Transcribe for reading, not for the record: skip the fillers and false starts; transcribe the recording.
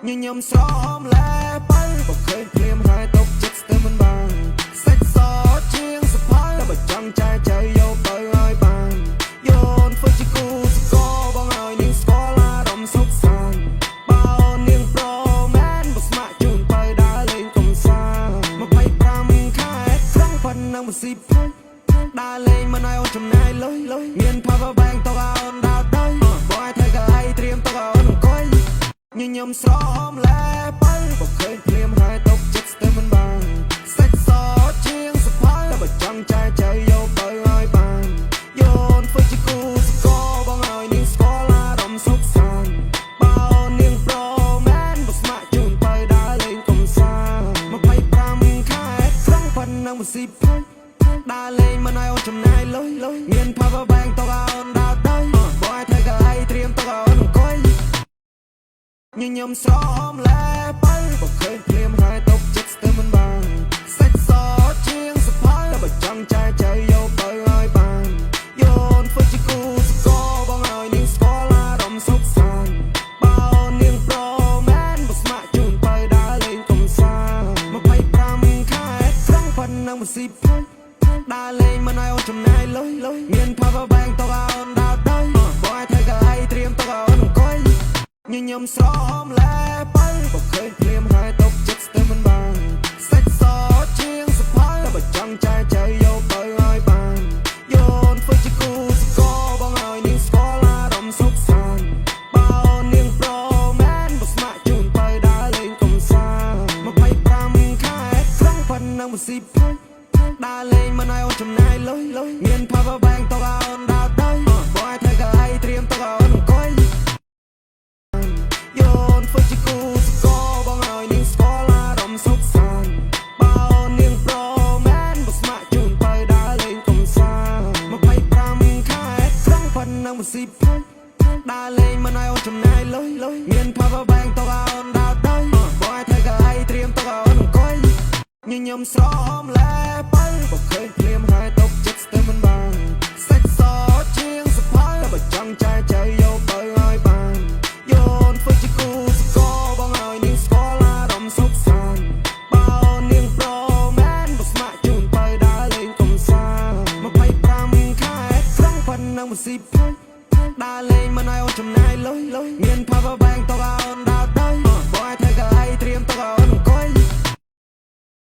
ញញឹមស្រមលែបើបើឃើញភ្លាមហើយຕົកចិត្តស្ទើរមិនបានសាច់សជាងសភៅតែបើចង់ចែកចែកយកទៅឲ្យបានយោនធ្វើជាគូស្គរបងឲ្យនាងស្គាល់អារម្មណ៍សុខសាន្តបើនាងប្រមែនបើស្ម័គ្រជូនទៅដើរលេងកំសាន្ត25ខែត្រង់ប៉ុណ្ណឹងមិនស៊ីផុយដើរលេងមិនឲ្យអូនចំណាយលុយមាន power bank ទៅឲ្យអូនដើរទៅបងឲ្យធ្វើកៅអីត្រៀមទៅឲ្យអូនអង្គុយញញឹមស្រមលែបើបើឃើញភ្លាមហើយຕົកចិត្តស្ទើរមិនបានសាច់សជាងសភៅតែបើចង់ចែកចែកយកទៅឲ្យបានយោនធ្វើជាគូស្គរបងឲ្យនាងស្គាល់អារម្មណ៍សុខសាន្តបើនាងប្រមែនបើស្ម័គ្រជូនទៅដើរលេងកំសាន្ត25ខែត្រង់ប៉ុណ្ណឹងមិនស៊ីផុយដើរលេងមិនឲ្យអូនចំណាយលុយមាន power bank ទៅឲ្យអូនដើរទៅបងឲ្យធ្វើកៅអីត្រៀមទៅឲ្យអូនអង្គុយញញឹមស្រមលែបើបើឃើញភ្លាមហើយຕົកចិត្តស្ទើរមិនបានសាច់សជាងសភៅតែបើចង់ចែកចែកយកទៅឲ្យបានយោនធ្វើជាគូស្គរបងឲ្យនាងស្គាល់អារម្មណ៍សុខសាន្តបើនាងប្រមែនបើស្ម័គ្រជូនទៅដើរលេងកំសាន្ត25ខែត្រង់ប៉ុណ្ណឹងមិនស៊ីផុយដើរលេងមិនឲ្យអូនចំណាយលុយមាន power bank ទៅឲ្យអូនដើរទៅបងឲ្យធ្វើកៅអីត្រៀមទៅឲ្យអូនអង្គុយញញឹមស្រមលែបើបើឃើញភ្លាមហើយຕົកចិត្តស្ទើរមិនបានសាច់សជាងសភៅតែបើចង់ចែកចែកយកទៅឲ្យបានយោនធ្វើជាគូស្គរបងឲ្យនាងស្គាល់អារម្មណ៍សុខសាន្តបើនាងប្រមែនបើស្ម័គ្រជូនទៅដើរលេងកំសាន្ត25ខែត្រង់ប៉ុណ្ណឹងមិនស៊ីផុយដើរលេងមិនឲ្យអូនចំណាយលុយមាន power bank ទៅឲ្យអូនដើរទៅបងឲ្យធ្វើកៅអីត្រៀមទៅឲ្យអូនអង្គុយយោនធ្វើជាគូស្គរបងឲ្យនាងស្គាល់អារម្មណ៍សុខសាន្តបើនាងប្រមែនបើស្ម័គ្រជូនទៅដើរលេងកំសាន្ត25ខែត្រង់ប៉ុណ្ណឹងមិនស៊ីផុយដើរលេងមិនឲ្យអូនចំណាយលុយមាន power bank ទៅឲ្យអូនដើរទៅបងឲ្យធ្វើកៅអីត្រៀមទៅឲ្យអូនអង្គុយញញឹមស្រមលែបើបើឃើញភ្លាមហើយຕົកចិត្តស្ទើរមិនបានសាច់សជាងសភៅតែបើចង់ចែកចែកយកទៅឲ្យបានយោនធ្វើជាគូស្គរបងឲ្យនាងស្គាល់អារម្មណ៍សុខសាន្តបើនាងប្រមែនបើស្ម័គ្រជូនទៅដើរលេងកំសាន្ត25ខែត្រង់ប៉ុណ្ណឹងមិនស៊ីផុយដើរលេងមិនឲ្យអូនចំណាយលុយមាន power bank ទៅឲ្យអូន